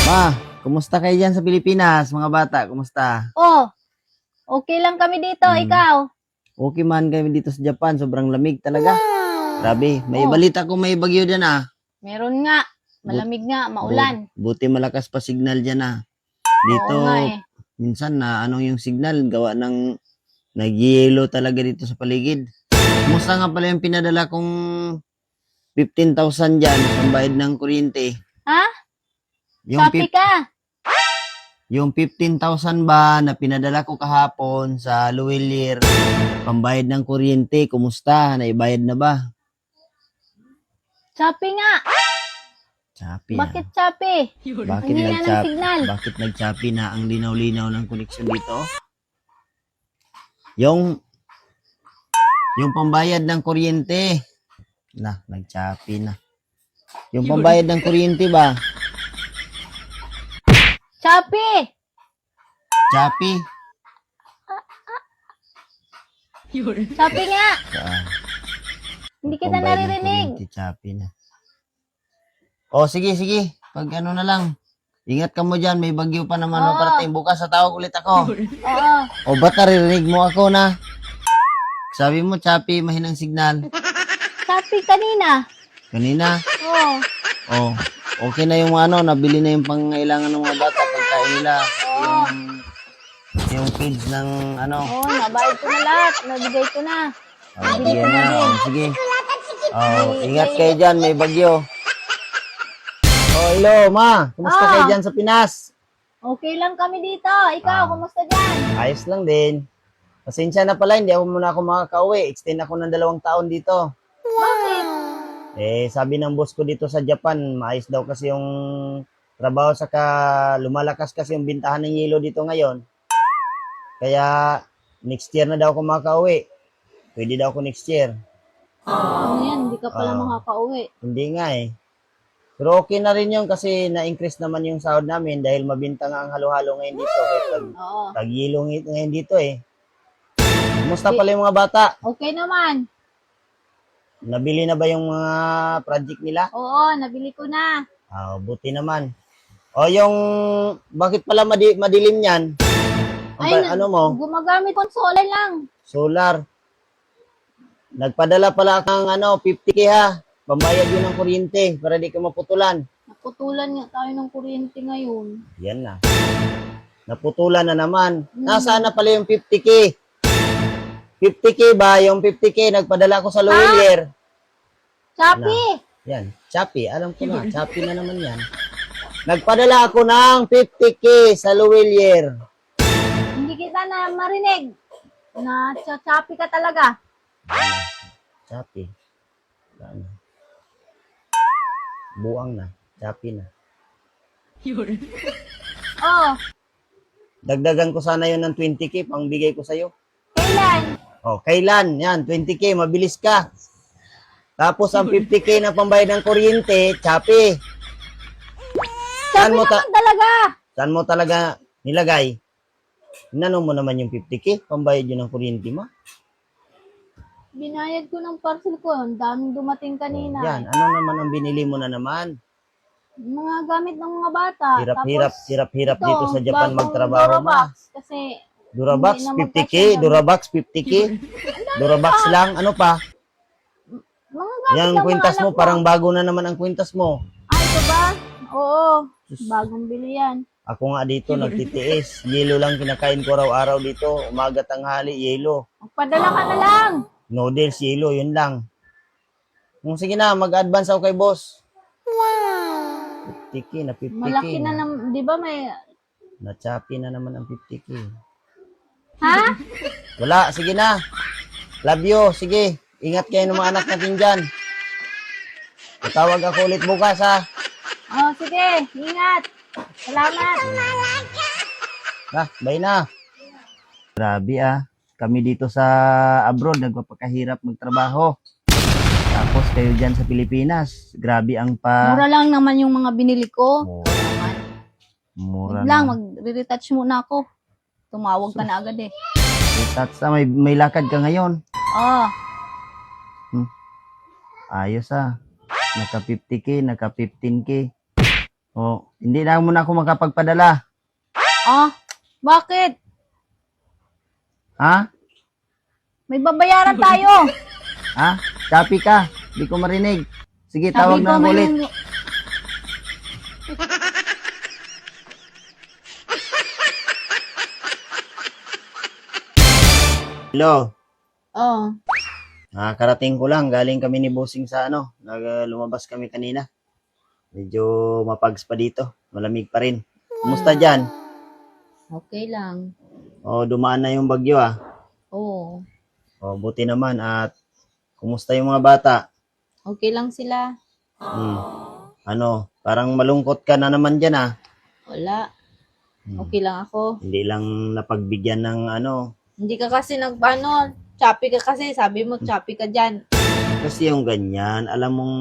Ma, kumusta kayo dyan sa Pilipinas, mga bata? Kumusta? Oh, okay lang kami dito, ikaw. Okay man kami dito sa Japan, sobrang lamig talaga. Grabe, may Oh. balita kung may bagyo dyan Meron nga, malamig nga, maulan. Buti malakas pa signal dyan Dito, Oo nga eh. minsan na yung signal, gawa ng nag-yellow talaga dito sa paligid. Kumusta nga pala yung pinadala kong 15,000 dyan, pambayad ng kuryente? Ha? Yung, Shopee ka? yung 15,000 ba na pinadala ko kahapon sa Luwilier, pambayad ng kuryente, kumusta? Naibayad na ba? Shopee nga. Shopee Bakit Shopee? Bakit Ang hina ng signal. Bakit nag-Shopee na ang linaw-linaw ng koneksyon dito? Yung pambayad ng kuryente. Nag-Shopee na. Yung pambayad ng kuryente ba? Shopee! Shopee? Shopee nga! Ah, Hindi kita pambayad ng naririnig. kuryente, Shopee na. Sige. Pag ano na lang. Ingat ka mo dyan. May bagyo pa naman Oo. parating. Bukas sa tawag ulit ako. Oo. Ba't naririnig mo ako na? Sabi mo, Shopee, mahinang signal. Shopee kanina. Kanina? Oo. Okay na yung nabili na yung pangailangan ng mga bata. Pagkain nila. Yung kids ng Oo, nabayad ko na lahat. Nabigay ko na. bigyan na. Sige. Ingat kayo dyan, may bagyo. Hello, ma. Kumusta kayo dyan sa Pinas? Okay lang kami dito. Ikaw, kumusta dyan? Ayos lang din. Pasensya na pala, hindi ako makakauwi. Extend ako ng 2 taon dito. Bakit? Sabi ng boss ko dito sa Japan, maayos daw kasi yung trabaho, saka lumalakas kasi yung bintahan ng yelo dito ngayon. Kaya next year na daw ako makakauwi. Pwede daw ako next year. Ano yan? Hindi ka pala makakauwi. Hindi nga Pero okay na rin yun kasi na-increase naman yung sahod namin dahil mabinta nga ang halo-halo ngayon dito. Oo. Tag-yelo ngayon dito Kumusta pala yung mga bata? Okay naman. Nabili na ba yung mga project nila? Oo, nabili ko na. Buti naman. Bakit pala madilim yan? Ano mo? Gumagamit kong solar lang. Solar. Nagpadala pala kang 50K Pambayad yun ng kuryente para di ka maputulan. Naputulan nga tayo ng kuryente ngayon. Yan na. Naputulan na naman. Nasaan na pala yung 50K? 50K ba? Yung 50K nagpadala ko sa Luwilier. Shopee! Yan. Shopee. Alam ko na. Shopee na naman yan. Nagpadala ako ng 50K sa Luwilier. Hindi kita na marinig. Na Shopee ka talaga. Shopee. Saan? Buang na. Shopee na. Oh, Dagdagan ko sana yun ng 20K pang bigay ko sa'yo. kailan? Kailan? Yan, 20K. Mabilis ka. Tapos ang 50K na pambayad ng kuryente, Shopee. Shopee naman talaga. Saan mo talaga nilagay? Inano mo naman yung 50K? Pambayad yun ng kuryente mo? Binayad ko ng parcel ko. Ang daming dumating kanina. Yan, ano naman ang binili mo na naman? Mga gamit ng mga bata. Hirap ito, dito sa Japan bagong magtrabaho Durabox. Kasi Durabox, hindi na 50K? magkasya. Durabox, 50K? Durabox lang? Ano pa? Mga gamit Yung ng kwintas mga mo, anak parang bago na naman ang kwintas mo. Ito ba? Oo. Bagong bili yan. Ako nga dito, nagtitiis. Yelo lang kinakain ko araw-araw dito. Umaga, tanghali, yelo. Magpadala ka na lang. Noodles, yelo, yun lang. Sige na, mag-advance ako kay boss. 50K na 50K. Malaki na naman. Di ba may... Na-choppy na naman ang 50K. Ha? Wala, sige na. Love you, sige. Ingat kayo ng mga anak natin dyan. Tatawag ako ulit bukas Oh, sige. Ingat. Salamat. Bye na. Grabe Kami dito sa abroad, nagpapakahirap magtrabaho. Tapos kayo dyan sa Pilipinas, grabe ang Mura lang naman yung mga binili ko. Mura Wait lang, na. magre-retouch muna ako. Tumawag ka na agad That's may lakad ka ngayon. Oh, Ayos Naka 50K, naka 15K. Oh, hindi na muna ako makapagpadala. Ah, bakit? Ha? May babayaran tayo. Ha? Shopee ka. Hindi ko marinig. Sige, Sabi tawag ko, na ako may ulit. Hello. Oh, Karating ko lang. Galing kami ni Bossing sa lumabas kami kanina. Medyo mapags pa dito. Malamig pa rin. Kumusta dyan? okay lang. Dumaan na yung bagyo Oo, Buti naman. At kumusta yung mga bata? okay lang sila. Parang malungkot ka na naman dyan Wala, okay lang ako. Hindi lang napagbigyan ng Hindi ka kasi choppy ka kasi. Sabi mo, choppy ka dyan. Kasi yung ganyan, alam mong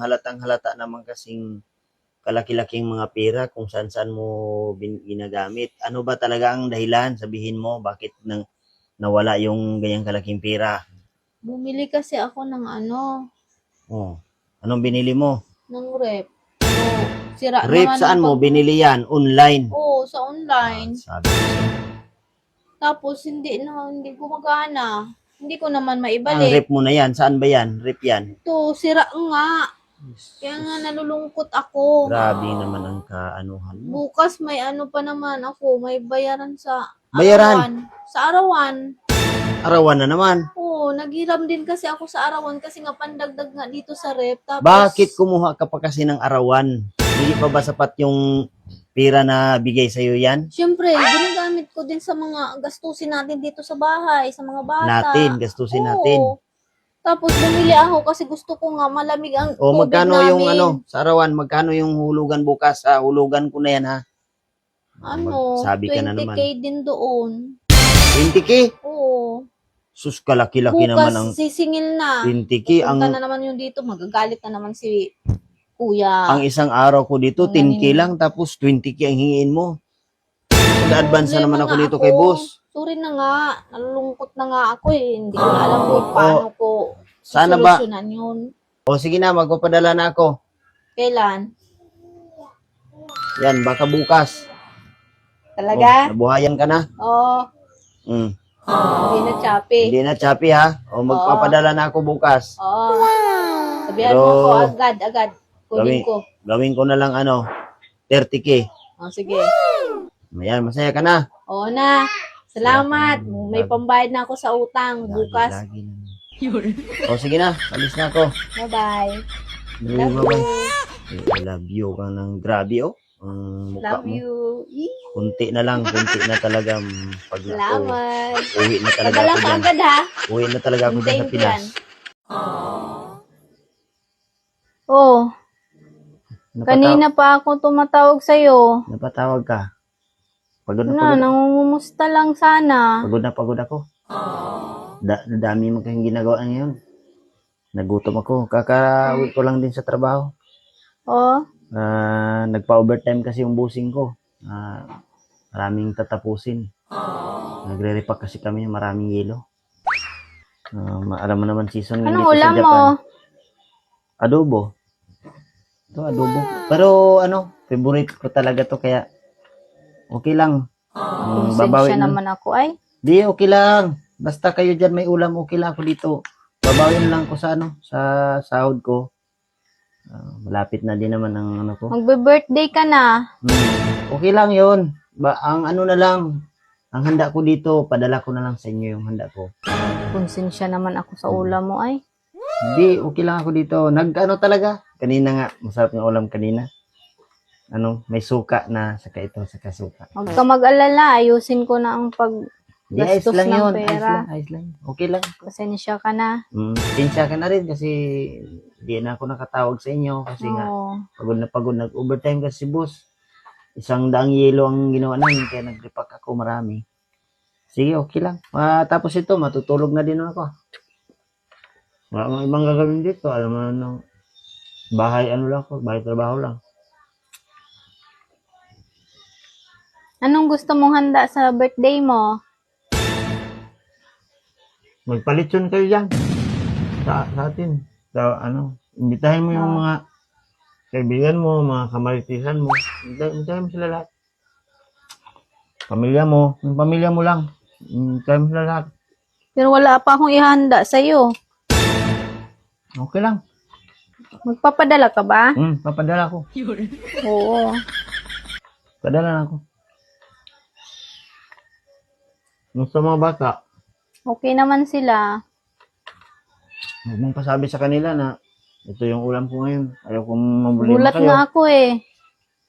halatang halata naman kasing kalaki-laking mga pera kung saan-saan mo ginagamit. Ano ba talaga ang dahilan? Sabihin mo, bakit nawala yung ganyang kalaking pera? Bumili kasi ako ng Anong binili mo? ng rep. Sira Rep, naman saan ang mo binili yan? Online? Oo, sa online. Sabi ko sa'yo. Tapos hindi gumagana. Hindi ko naman Ang maibalik. rep mo na yan, saan ba yan? Rep yan? Ito, sira nga. Kaya nga nalulungkot ako. Grabe naman ang kaanuhan mo. Bukas may pa naman ako. May bayaran sa Bayaran? arawan. Sa arawan. Arawan na naman. Oo, naghiram din kasi ako sa arawan kasi nga pandagdag nga dito sa rep. Tapos, Bakit kumuha ka pa kasi ng arawan? Hindi pa ba sapat yung pera na bigay sa'yo yan? Siyempre, ginagamit ko din sa mga gastusin natin dito sa bahay, sa mga bata. Gastusin Oo. natin. Tapos bumili ako kasi gusto ko nga malamig ang O tubig magkano namin. yung sa arawan? Magkano yung hulugan bukas? Hulugan ko na yan Sabi ka na 20K naman. din doon. 20K? Oo. Sus, kalaki-laki Bukas naman ang sisingil na. 20K. Punta Ang, na naman yung dito. Magagalit na naman si kuya. ang isang araw ko dito, Ang 10K galing. lang. Tapos 20K ang hingin mo. Mag-advance na naman ako dito kay boss. Sorry na nga. Nalulungkot na nga ako eh. Hindi ko na alam kung paano ko Sana ba? solusyonan yun. O sige na, magpapadala na ako. Kailan? Yan, baka bukas. Talaga? Nabuhayan ka na. Oo. Mm. Hindi na choppy. Hindi na choppy magpapadala na ako bukas. Oo. Sabihan Pero, mo ko agad. Kunin ko. Gawin ko na lang 30K. O, sige. Ayan, masaya ka na. Oo na. Salamat. May pambayad na ako sa utang bukas. Lagi na. O sige na, alis na ako. Bye-bye. Love Love you. I love you ka ng grabe Ang mukha Love mo. you. Kunti na talaga pag Salamat. uwi na talaga Padala ako ka dyan. agad ha. Uwi na talaga ako dyan sa Hintayin ko Pinas. yan. Oh, kanina pa ako tumatawag sa'yo. Napatawag ka. Pagod na Na, pagod. nangungumusta lang sana. Pagod ako. Dami mo kayong ginagawa ngayon. Nagutom ako. Kakauwi ko lang din sa trabaho. Oh, Nagpa-overtime kasi yung busing ko. Maraming tatapusin. Nagre-repack kasi kami ng maraming yelo. Alam mo naman season anong dito ulam sa mo? Japan. Adobo. Ito adobo. Pero favorite ko talaga to kaya okay lang. Konsensya naman ako ay. Di, okay lang. Basta kayo dyan may ulam, okay lang ako dito. Babawin lang ko sa sa sahod ko. Malapit na din naman ang ko. Magbe-birthday ka na. Okay lang yon. Ang na lang, ang handa ko dito, padala ko na lang sa inyo yung handa ko. Konsensya naman ako sa ulam mo ay. Hindi, okay lang ako dito. Talaga. Kanina nga, masarap ng ulam kanina. May suka na, saka ito, saka suka. Huwag ka mag-alala. Ayusin ko na ang Di, ayos paggastos lang ng yun. pera. Ayos lang. Okay lang. Pasensya ka na. Pinsya ka na rin kasi di na ako nakatawag sa inyo kasi nga Oo. pagod nag-overtime kasi boss. 100 yelo ang ginawa namin kaya nag-repack ako marami. Sige, okay lang. Tapos ito, matutulog na din ako. Wala ibang gagawin dito. Alam mo na, bahay lang ako, bahay trabaho lang. Anong gusto mong handa sa birthday mo? Magpalitson kayo dyan sa atin. So, imbitahin mo yung mga kaibigan mo, mga kamaritisan mo. Hintayin mo sila lahat. Pamilya mo, yung pamilya mo lang. Hintayin mo sila lahat. Pero wala pa akong ihanda sa'yo. Okay lang. Magpapadala ka ba? Papadala ko. Oo. Padala na ako. Yung sa mga bata, Okay naman sila. huwag mong pasabi sa kanila na ito yung ulam ko ngayon. Ayaw kong mabulima Gulat kayo. nga ako eh.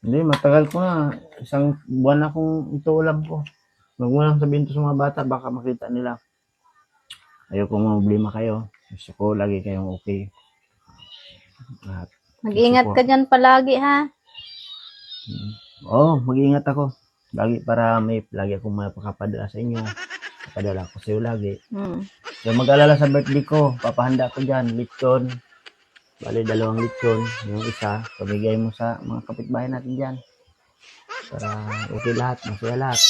Hindi, matagal ko na. Isang buwan akong ito ulam ko. Huwag mo lang sabihin to sa mga bata, baka makita nila. Ayaw kong mabulima kayo. Gusto ko lagi kayong okay. At, Mag-ingat gusto ko- ka dyan palagi ha. Oo, mag-iingat ako. Lagi para may lagi akong mapakapadala sa inyo. Papadala ko sa iyo lagi. So mag-alala sa birthday ko, papahanda ko dyan, lechon. Bali, 2 lechon. Yung isa, pamigay mo sa mga kapitbahay natin dyan. Para okay lahat, masaya lahat.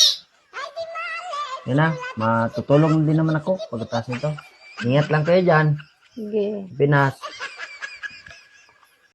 Yun na, matutulong din naman ako pagkatapos nito. Ingat lang kayo dyan. Sige. Pinas.